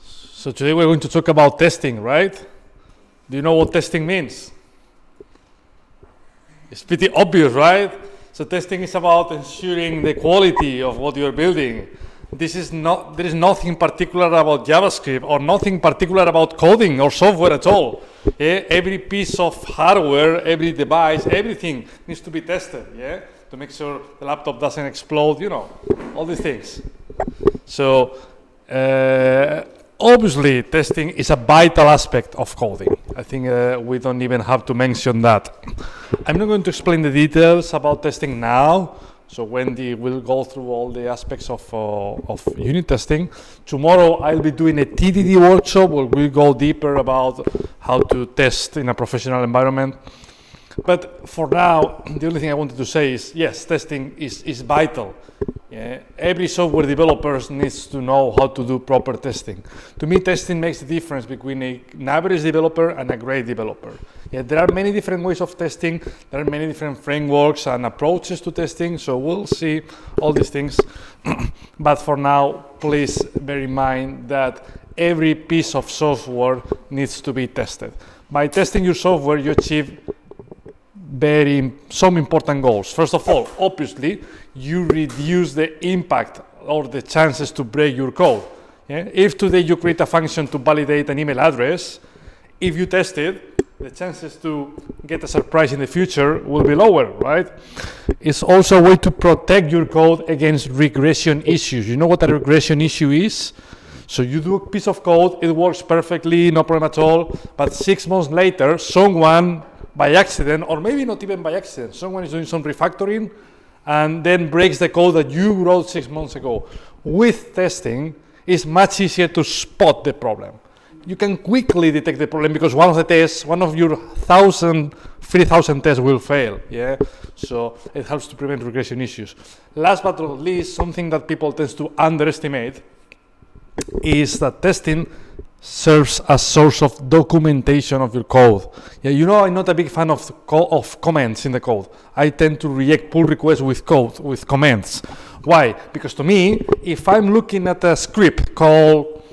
So today we're going to talk about testing, right? Do you know what testing means? It's pretty obvious, right? So testing is about ensuring the quality of what you're building. There is nothing particular about JavaScript or nothing particular about coding or software at all. Every piece of hardware, every device, everything needs to be tested, to make sure the laptop doesn't explode, all these things. So obviously testing is a vital aspect of coding. I think we don't even have to mention that. I'm not going to explain the details about testing now. So Wendy will go through all the aspects of unit testing. Tomorrow I'll be doing a TDD workshop where we'll go deeper about how to test in a professional environment. But for now, the only thing I wanted to say is, yes, testing is vital. Every software developer needs to know how to do proper testing. To me, testing makes the difference between an average developer and a great developer. There are many different ways of testing. There are many different frameworks and approaches to testing. So we'll see all these things. But for now, please bear in mind that every piece of software needs to be tested. By testing your software, you achieve some important goals. First of all, obviously, you reduce the impact or the chances to break your code. If today you create a function to validate an email address, if you test it, the chances to get a surprise in the future will be lower, right? It's also a way to protect your code against regression issues. You know what a regression issue is? So you do a piece of code, it works perfectly, no problem at all, but 6 months later, someone by accident, or maybe not even by accident, someone is doing some refactoring and then breaks the code that you wrote 6 months ago. With testing, it's much easier to spot the problem. You can quickly detect the problem because one of your 3,000 tests will fail. So it helps to prevent regression issues. Last but not least, something that people tend to underestimate is that testing serves as source of documentation of your code. I'm not a big fan of comments in the code. I tend to reject pull requests with comments. Why? Because to me, if I'm looking at a script called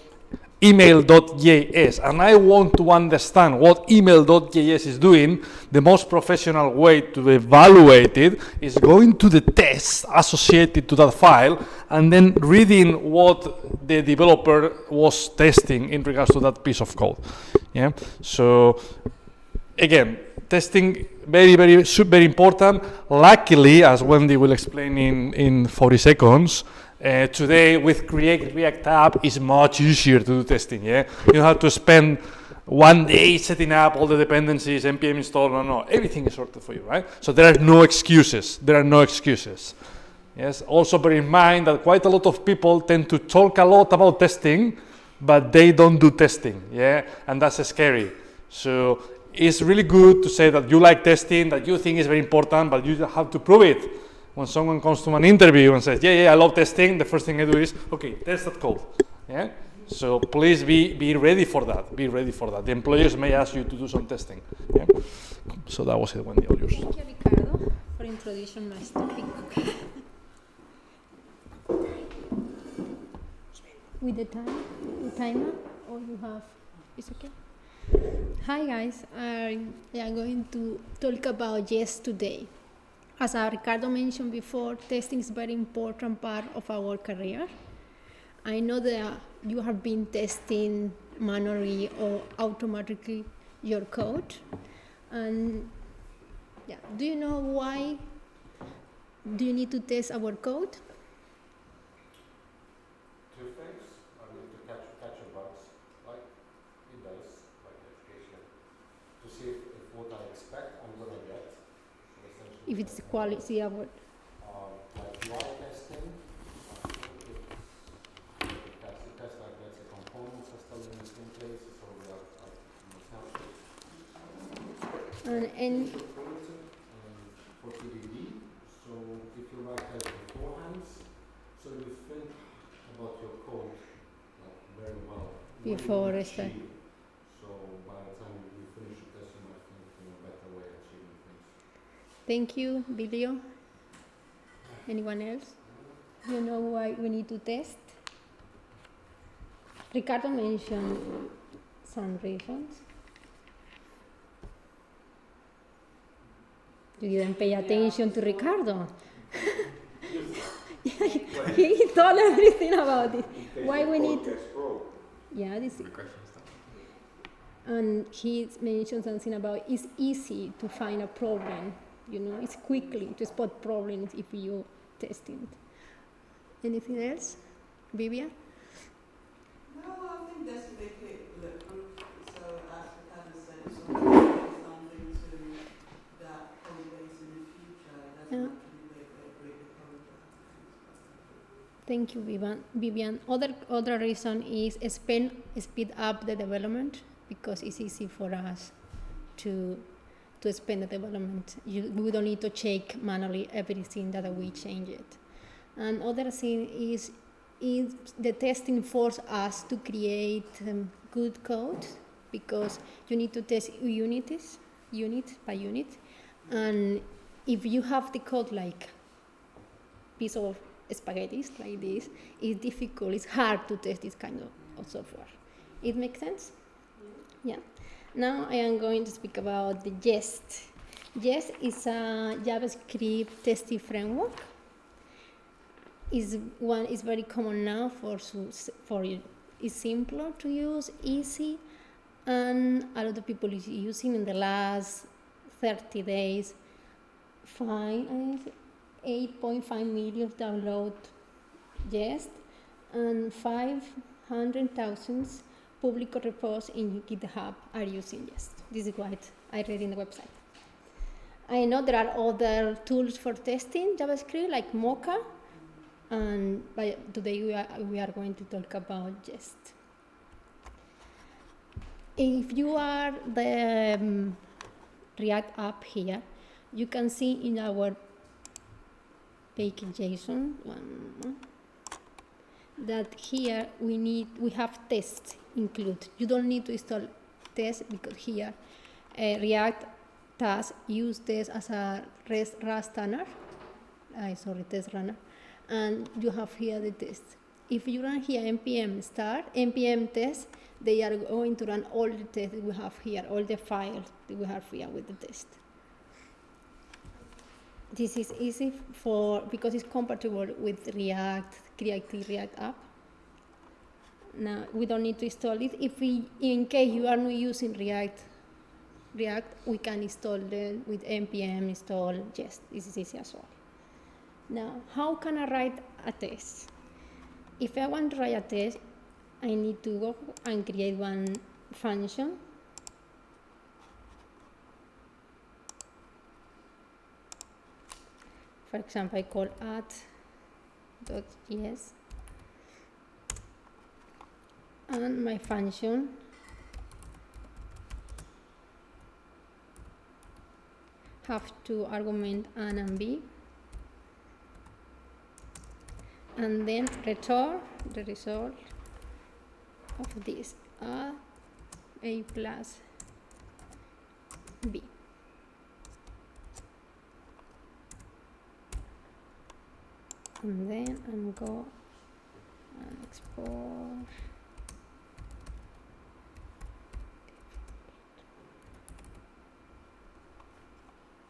email.js and I want to understand what email.js is doing, the most professional way to evaluate it is going to the tests associated to that file and then reading what the developer was testing in regards to that piece of code. So again, testing very important. Luckily, as Wendy will explain in 40 seconds, today with Create React app is much easier to do testing. You don't have to spend 1 day setting up all the dependencies, npm install. No, everything is sorted for you, right? So there are no excuses. Yes. Also bear in mind that quite a lot of people tend to talk a lot about testing, but they don't do testing. And that's scary. So it's really good to say that you like testing, that you think is very important, but you have to prove it. When someone comes to an interview and says, I love testing, the first thing I do is, okay, test that code. So please be ready for that. The employers may ask you to do some testing. So that was it, Wendy, all yours. Thank you, Ricardo, for introducing my topic. With the timer, or you have, it's okay? Hi guys, I'm going to talk about Yes today. As Ricardo mentioned before, testing is a very important part of our career. I know that you have been testing manually or automatically your code. And do you know why do you need to test our code? Two things. I need to catch your bugs, like it does, like education, to see if what I expect I'm going to get. If it's the quality of it. Like UI testing, it tests like let's say components are still in the same places, or we are like And for TDD, so if you write tests beforehand, so you think about your code very well. Before I start. So by the time you finish the test, you might think in a better way of achieving things. Thank you, Bilio. Anyone else? You know why we need to test? Ricardo mentioned some reasons. You didn't pay attention to Ricardo. He told everything about it. Why we need to... Yeah, this is... And he mentioned something about it's easy to find a problem. You know, it's quickly to spot problems if you testing. Anything else? Vivian? No, I think that's to make it bulletproof. So as Ricardo said, if something is something to that code base in the future, it doesn't have to be break the code down. Thank you, Vivian. Other reason is speed up the development, because it's easy for us to speed the development. We don't need to check manually everything that we change it. And other thing is the testing force us to create good code, because you need to test unit by unit. And if you have the code like piece of spaghetti like this, it's difficult, it's hard to test this kind of software. It makes sense? Yeah. Now I am going to speak about the Jest. Jest is a JavaScript testing framework. Is very common now for it's simpler to use, easy, and a lot of people is using in the last 30 days. 8.5 million download Jest, and 500,000 public repos in GitHub are using Jest. This is what I read in the website. I know there are other tools for testing JavaScript like Mocha, and today we are going to talk about Jest. If you are the React app here, you can see in our package.json that here we have tests included. You don't need to install tests, because here React does use this as a test runner, and you have here the tests. If you run here npm start, npm test, they are going to run all the tests we have here, all the files that we have here with the test. This is easy because it's compatible with React app. Now we don't need to install it. In case you are not using React, we can install it with npm install Jest. This is easy as well. Now, how can I write a test? If I want to write a test, I need to go and create one function. For example, I call add.js, and my function have two arguments, a and b, and then return the result of this a plus b. And then I'm go and export.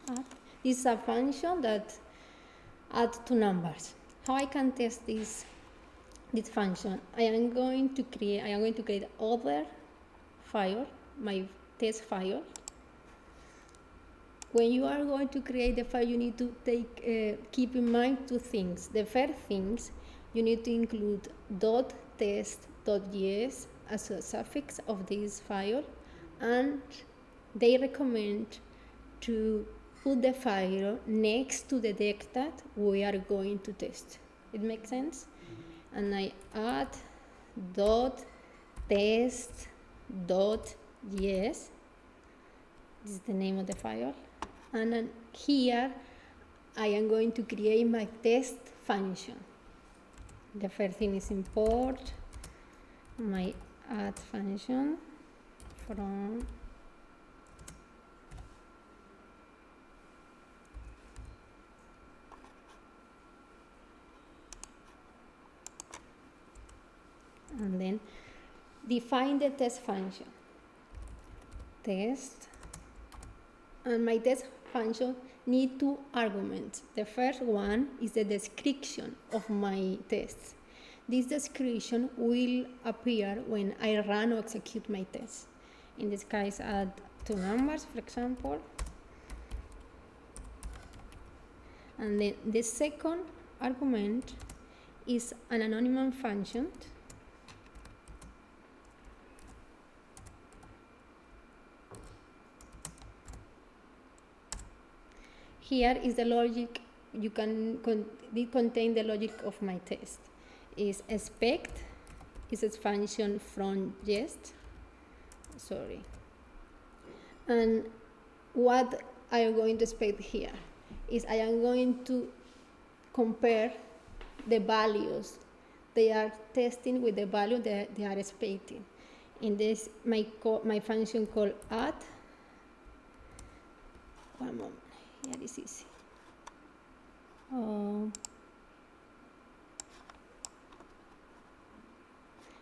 Add. This is a function that adds two numbers. How I can test this function? I am going to create other file, my test file. When you are going to create the file, you need to keep in mind two things. The first thing, you need to include .test.js as a suffix of this file, and they recommend to put the file next to the text that we are going to test. It makes sense? And I add .test.js. This is the name of the file. And then here I am going to create my test function. The first thing is import my add function from and then define the test function. Test, and my test function need two arguments. The first one is the description of my test. This description will appear when I run or execute my test. In this case, add two numbers, for example. And then the second argument is an anonymous function. Here is the logic. You can contain the logic of my test. Is expect is a function from jest. Sorry. And what I am going to expect here is I am going to compare the values they are testing with the value that they are expecting. In this, my function called add. One moment. Yeah, this is easy.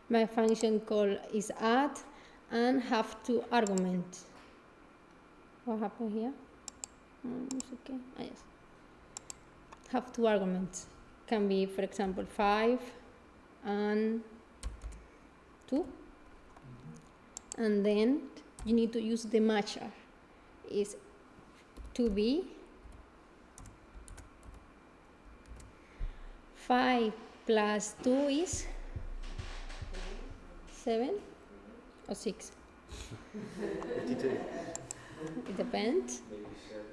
My function call is add and have two arguments. What happened here? It's okay. Ah, yes. Have two arguments. Can be, for example, 5 and 2. And then you need to use the matcher. Is to be 5 plus 2 is 7 or 6? 52. It depends. Maybe 7.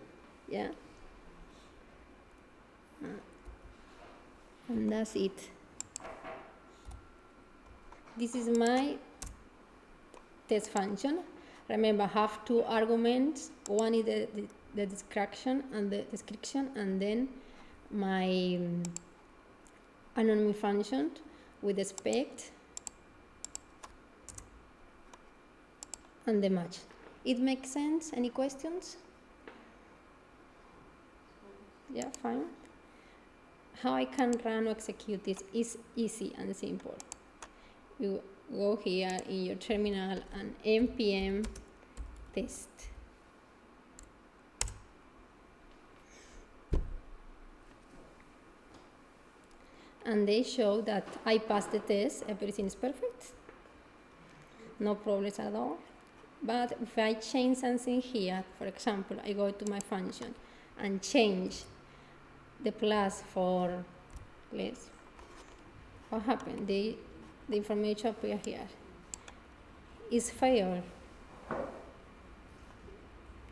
Yeah. And that's it. This is my test function. Remember, have two arguments. One is the description, and then my anonymous function with expect and the match. It makes sense? Any questions? Yeah, fine. How I can run or execute this is easy and simple. You go here in your terminal and npm test. And they show that I passed the test, everything is perfect. No problems at all. But if I change something here, for example, I go to my function and change the plus for less, what happened? The information appear here. Is failed.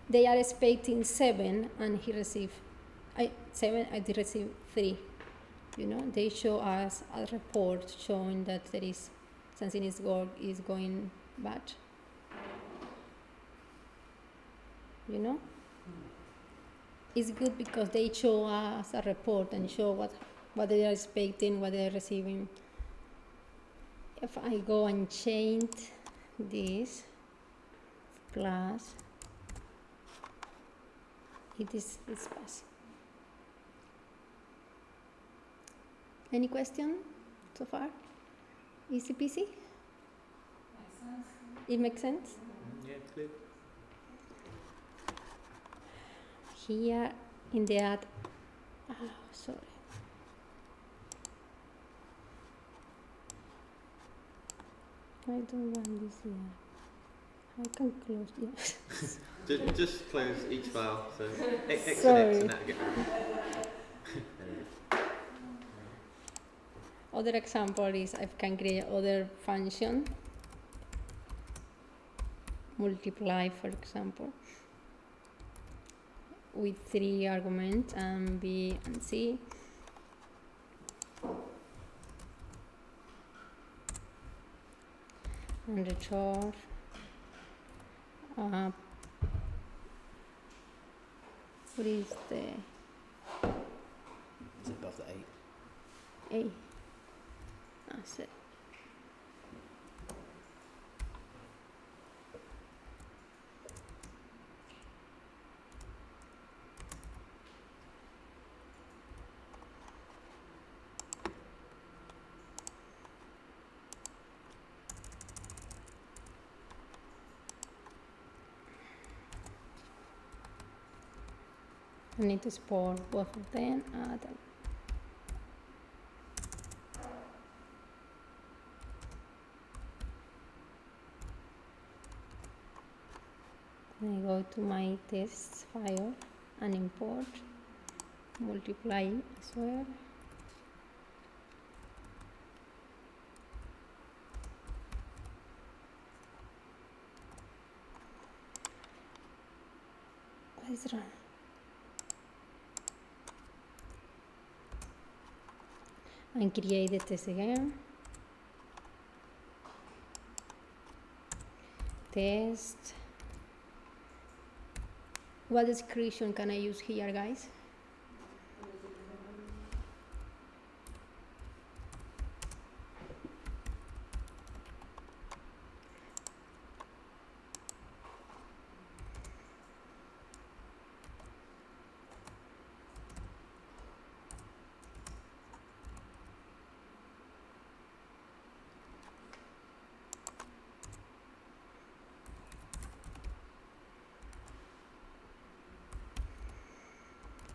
They are expecting 7 and he received 7, I did receive 3. You know, they show us a report showing that there is something is going bad. You know? It's good because they show us a report and show what they are expecting, what they are receiving. If I go and change this plus, it's passing. Any question so far? Easy peasy? Makes sense. It makes sense? Yeah, clear. Here in the ad, sorry. I don't want this here. I can close this. Just close each file. So X Sorry. and X and that again. Other example is I can create other function, multiply, for example, with 3 arguments, and B and C. And return what is the Is it above the 8? A? That's it. I need to export both of them. I go to my test file and import, multiply as well. What is wrong? And create the test again. Test. What description can I use here, guys?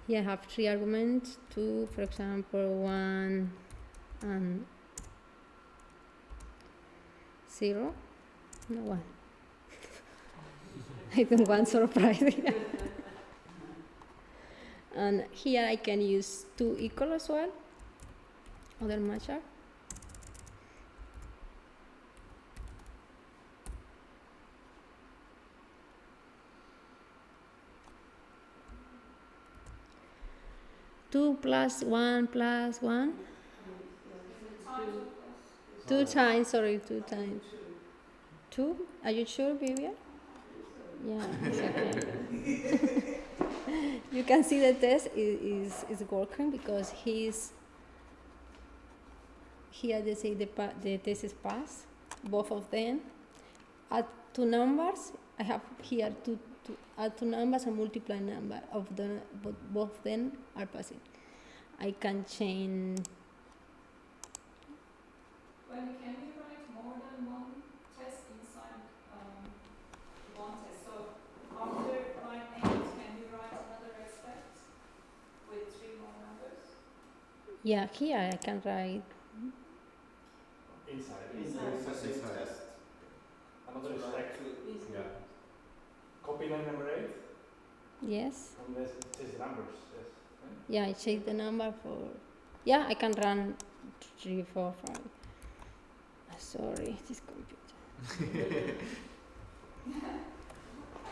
Here I have 3 arguments, 2, for example, 1 and 0. No 1. I don't want surprise here. And here I can use 2 equal as well, other matcher. Two plus one plus one. 2 times, sorry, 2 times. 2? Are you sure, Vivian? Yeah, it's okay. You can see the test is working because here they say the test is passed, both of them. Add 2 numbers. I have here to add 2 numbers and multiply number of the both of them are passing. I can change. Wendy, can we write more than one test inside one test? So after line 8, can we write another expect with 3 more numbers? Yeah, here I can write. Inside. Test. Another So stack. right, Yeah. Copy line number 8. Yes. And let's change the numbers. Yes. Yeah, I check the number for. Yeah, I can run 3, 4, 5. Sorry, this computer.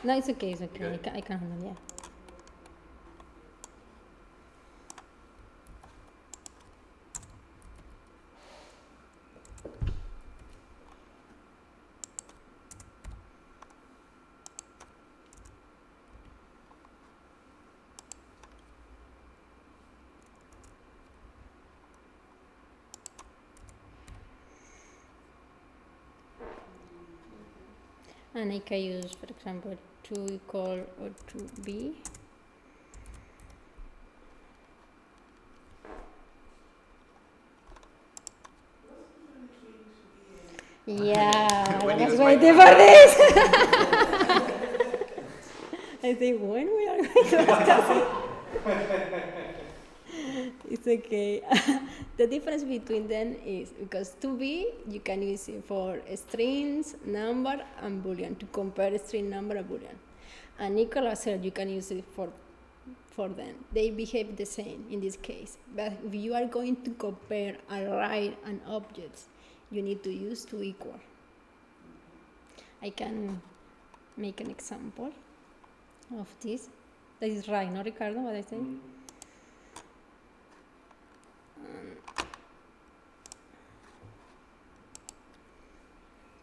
No, it's okay. It's okay. I can handle. Yeah. And I can use, for example, 2 equal or 2b. Yeah, I was waiting for this. I think when we are going to discuss it. It's okay. The difference between them is because 2b you can use it for strings, number, and boolean to compare string, number, and boolean. And equal as well you can use it for them. They behave the same in this case. But if you are going to compare array and objects, you need to use 2 equal. I can make an example of this. That is right, no, Ricardo, what I say?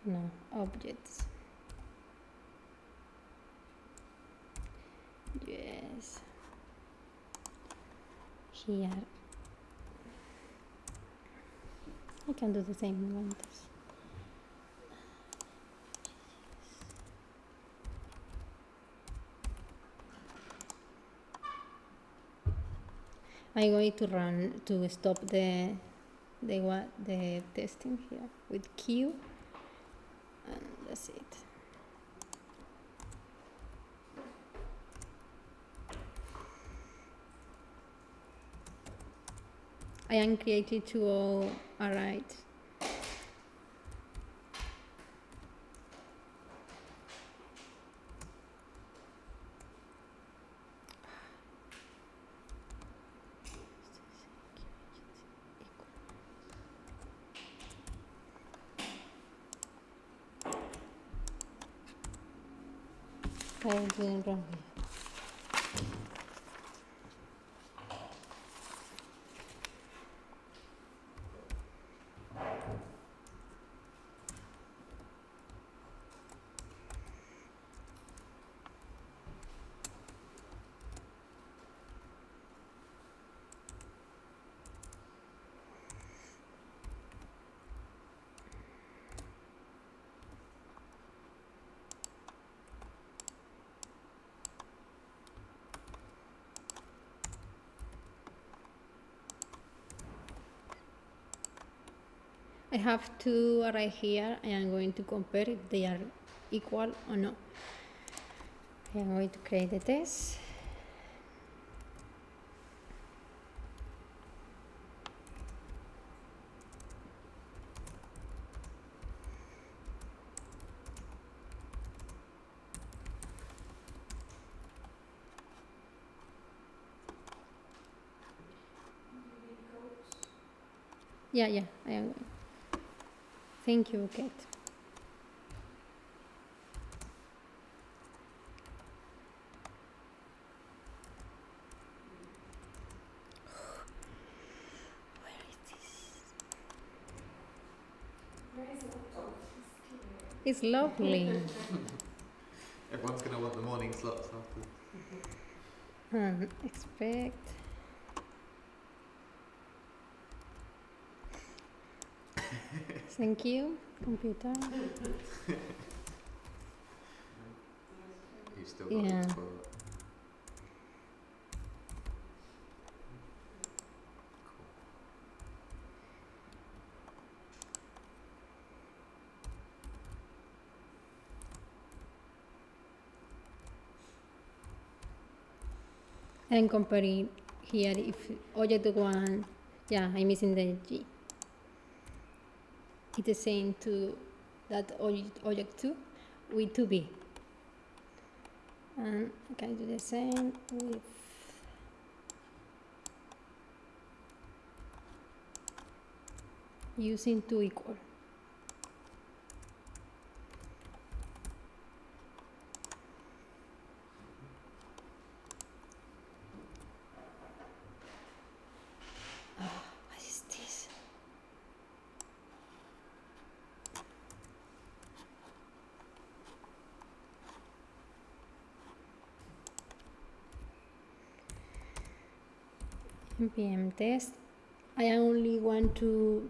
No, objects. Yes. Here. I can do the same one. I'm going to run to stop the testing here with Q, and that's it. I am created to all right. I'm doing wrong here. I have two right here. I am going to compare if they are equal or not. I am going to create the test. Yeah, I am. Thank you, Kate. Where is this? Where is it? Oh, It's lovely. Everyone's going to want the morning slots after. Expect. Thank you, computer. You've still got Yeah. it for cool. And comparing here if object 1, yeah, I'm missing the G. It's the same to that object 2 with 2B. And I can do the same with using 2 equal. What is this? npm test. I only want to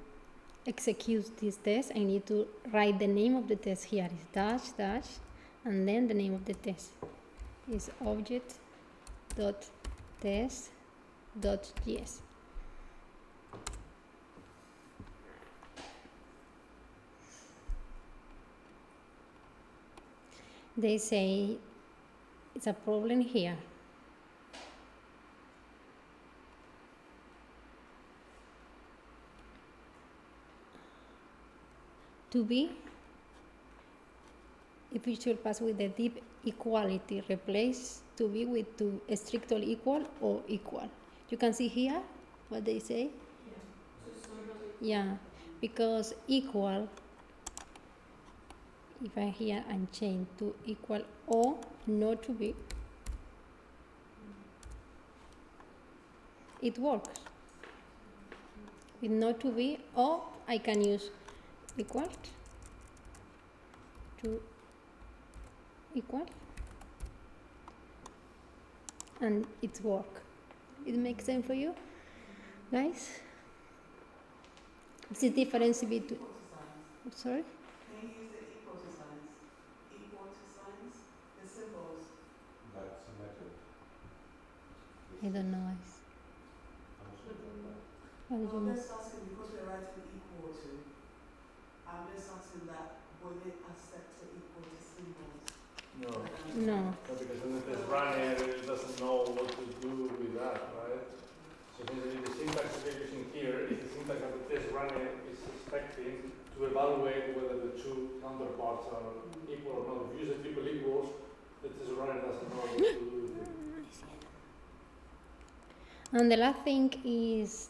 execute this test. I need to write the name of the test here. Is dash dash, and then the name of the test is object dot test dot js. They say it's a problem here. To be, if you should pass with the deep equality, replace to be with to strictly equal or equal. You can see here what they say. Yeah, because equal, if I here and change to equal or not to be, it works. With not to be, or I can use equal to equal, and it works. It makes sense for you, guys? It's the difference between. Sorry? Can you use the equal to signs? Equal to signs? The symbols. That's a method. I don't know. What do you I'm mean? just asking because we're writing equal to. I'm just asking that will it accept the equal to symbols? No. No. Because when it is running, it doesn't know what to do with that, right? So the syntax we're using here testing to evaluate whether the two counterparts are equal or not. If you use a triple equals, the test runner doesn't know what to do with it. And the last thing is,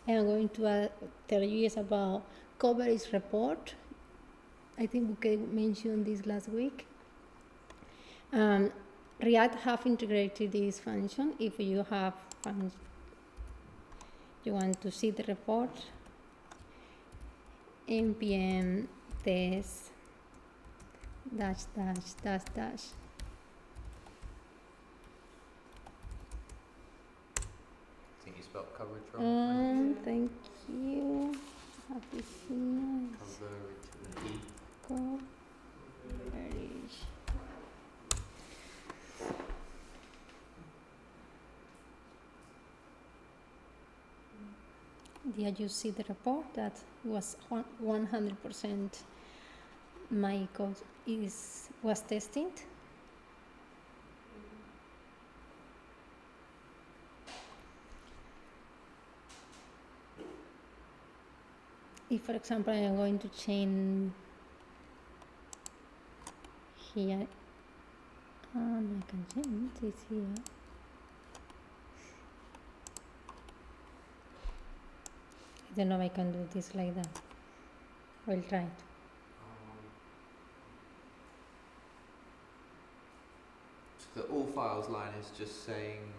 I'm going to tell you is about coverage report. I think we mentioned this last week. React have integrated this function. If you have you want to see the report, npm test dash dash dash dash. I think you spelled coverage wrong. Thank you. Happy here. Coverage with an E. Coverage. Did you see the report that was 100% my code was tested? If, for example, I am going to change here, I can change this here. I don't know if I can do this like that. We'll try it. So the all files line is just saying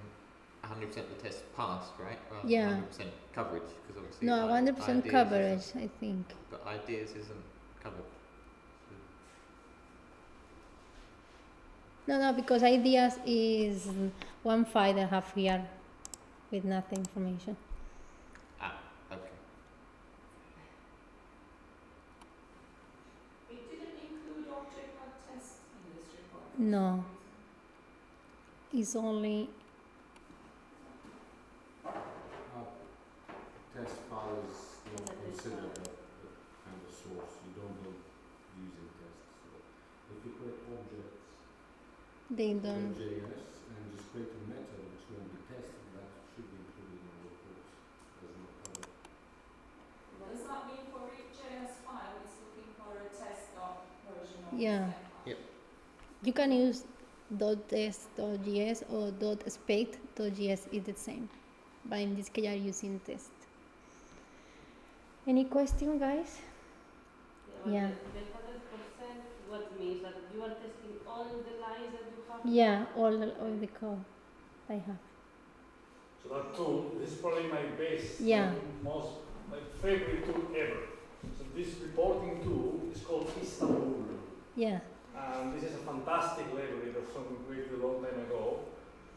100% the test passed, right? Rather Yeah. than 100% coverage, because obviously No, 100% ideas coverage, isn't- I think. But ideas isn't covered. No, because ideas is one file I have here with nothing information. Ah, okay. It didn't include object.test in this report. No, it's only Test file is not considered a kind of source. You don't build using tests. So if you create objects they in don't. JS and just create a method which will be tested, that should be included in the reports as not covered. Does that mean for each JS file it's looking for a test version of Yeah. the same file? You can use .test.js or .spec.js is the same, but in this case I'm using test. Any question, guys? Yeah. The 100%, what means that you are testing all the lines that you have? Yeah, all the code I have. So that tool, this is probably my best, Yeah. my favorite tool ever. So this reporting tool is called Istanbul. Yeah. And this is a fantastic library that someone created a long time ago,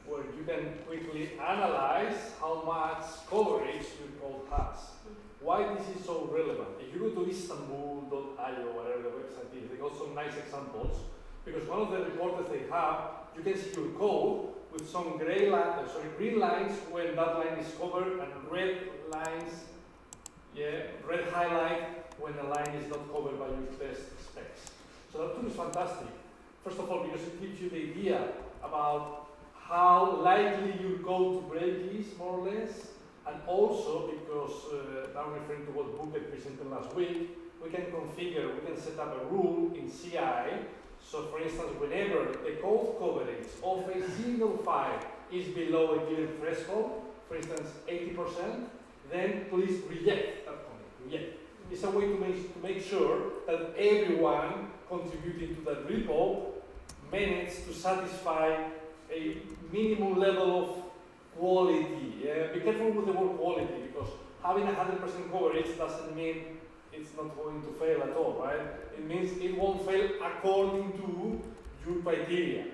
where you can quickly analyze how much coverage your code has. Why this is so relevant? If you go to istanbul.io, whatever the website is, they got some nice examples, because one of the reports they have, you can see your code with some green lines when that line is covered, and red lines, red highlight when a line is not covered by your test specs. So that tool is fantastic. First of all, because it gives you the idea about how likely your code to break is, more or less, and also because, now referring to what Buket presented last week, we can set up a rule in CI. So for instance, whenever the code coverage of a single file is below a given threshold, for instance 80%, then please reject that commit, reject. It's a way to make sure that everyone contributing to that repo manages to satisfy a minimum level of quality. Be careful with the word quality, because having 100% coverage doesn't mean it's not going to fail at all, right? It means it won't fail according to your criteria.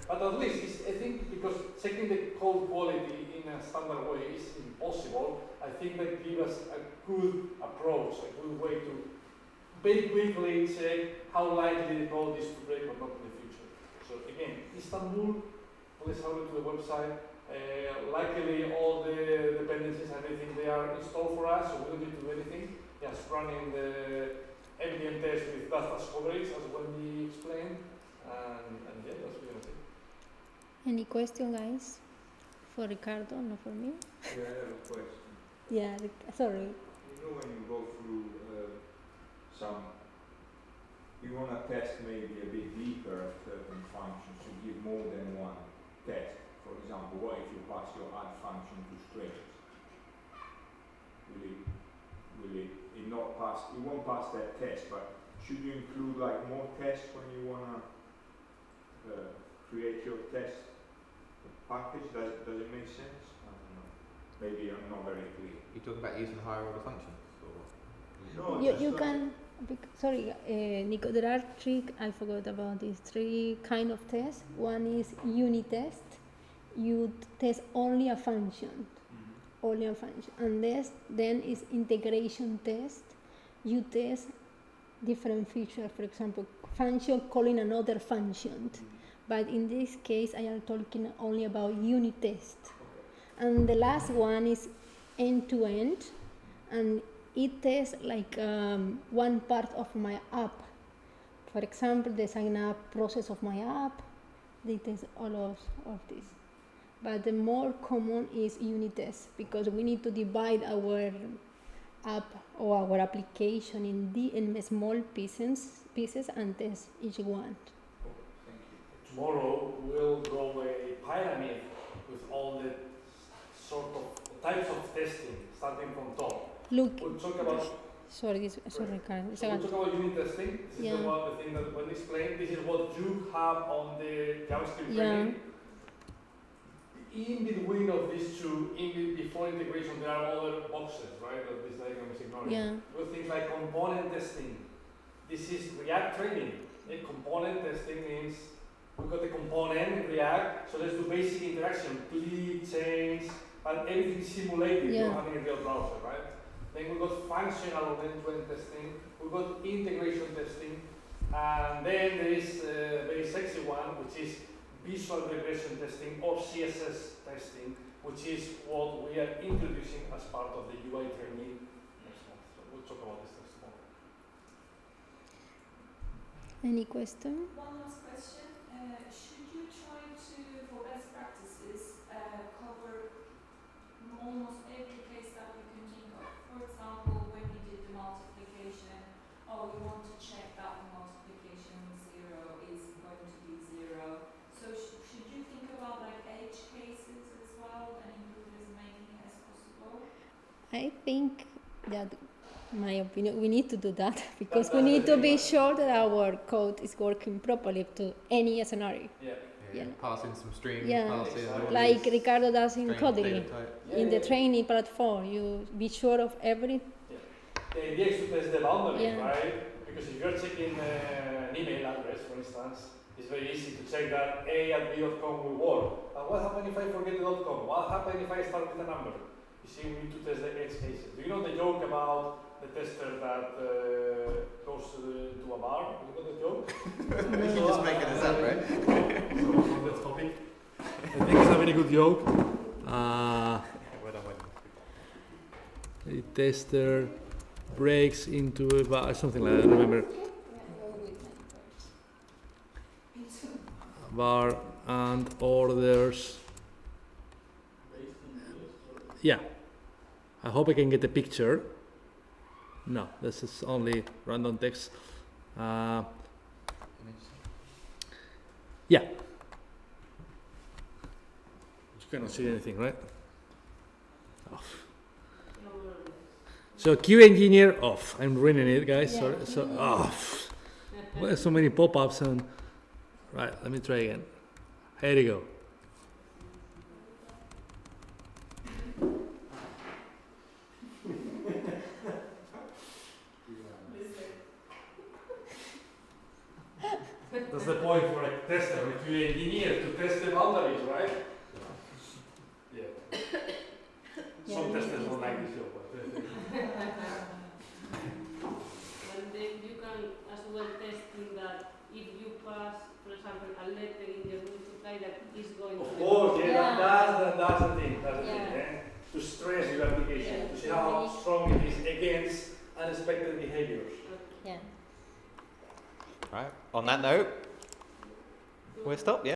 But at least, I think, because checking the code quality in a standard way is impossible, I think that gives us a good approach, a good way to very quickly check how likely the code is to break or not in the future. So again, Istanbul, please have a look to the website. Luckily, all the dependencies and everything, they are installed for us, so we don't need to do anything. Just running the MDM test with data coverage, as Wendy explained, and yeah, that's pretty much it. Any question, guys? For Ricardo, not for me. Yeah, I have a question. Yeah, sorry. You know when you go through you want to test maybe a bit deeper certain functions, you give more than one test. For example, what if you pass your add function to strings? It won't pass that test, but should you include like more tests when you want to create your test package? Does it make sense? I don't know. Maybe I'm not very clear. You talking about using higher order functions? Or? No, You can, sorry, Nico, there are I forgot about these 3 kind of tests. One is unit test. You test only a function. Only a function. And then is integration test. You test different features, for example, function calling another function. But in this case, I am talking only about unit test. And the last one is end-to-end, and it tests like one part of my app. For example, the sign up process of my app, they test all of this. But the more common is unit test, because we need to divide our app or our application in small pieces and test each one. Tomorrow we'll draw a pyramid with all the sort of types of testing, starting from top. Look, We'll talk about sorry, Karen. So we'll talk about unit testing. This is the thing that Wendy explained. This is what you have on the JavaScript training. In between of these two, before integration, there are other boxes, right? That this diagram is ignoring. Well, things like component testing. This is React training. Component testing means we've got the component in React, so let's do basic interaction, click, change, but everything simulated. You're having a real browser, right? Then we've got functional end-to-end testing. We've got integration testing, and then there is a very sexy one, which is visual regression testing or CSS testing, which is what we are introducing as part of the UI training next month. So we'll talk about this next month. Any question? One last question. Should you try to, for best practices, cover almost every case that you can think of? For example, when we did the multiplication, we want to check that the multiplication 0 is going to be 0. So should you think about like edge cases as well and include as many as possible? I think that, my opinion, we need to do that because we need to be sure that our code is working properly to any scenario. Pass in some strings. Like Ricardo does in Kotlin. In the training platform, you be sure of everything. The idea is to test the boundaries, right? Because if you're checking an email address, for instance, it's very easy to check that a@b.com will work. But what happens if I forget the .com? What happens if I start with a number? You see, we need to test the edge cases. Do you know the joke about the tester that goes to a bar? You know the joke? You're just making this up, right? So on that topic, I think it's a very good joke. The tester breaks into a bar, something like that, I remember. Bar and orders. Yeah. I hope I can get a picture. No, this is only random text. Yeah. You cannot see anything, right? Off. So Q engineer off. I'm ruining it, guys. Sorry. So off. Why so many pop-ups and right? Let me try again. Here you go. That's the point for a tester, a QA engineer, to test the boundaries, right? Yeah. Some testers don't like this job, but And then you can as well test in that if you pass, for example, a letter in the multiply that is going to. Of course, that's the thing. That's the thing. To stress your application, to see how strong it is against unexpected behaviors. Yeah. Right. On that note, we'll stop. Yeah.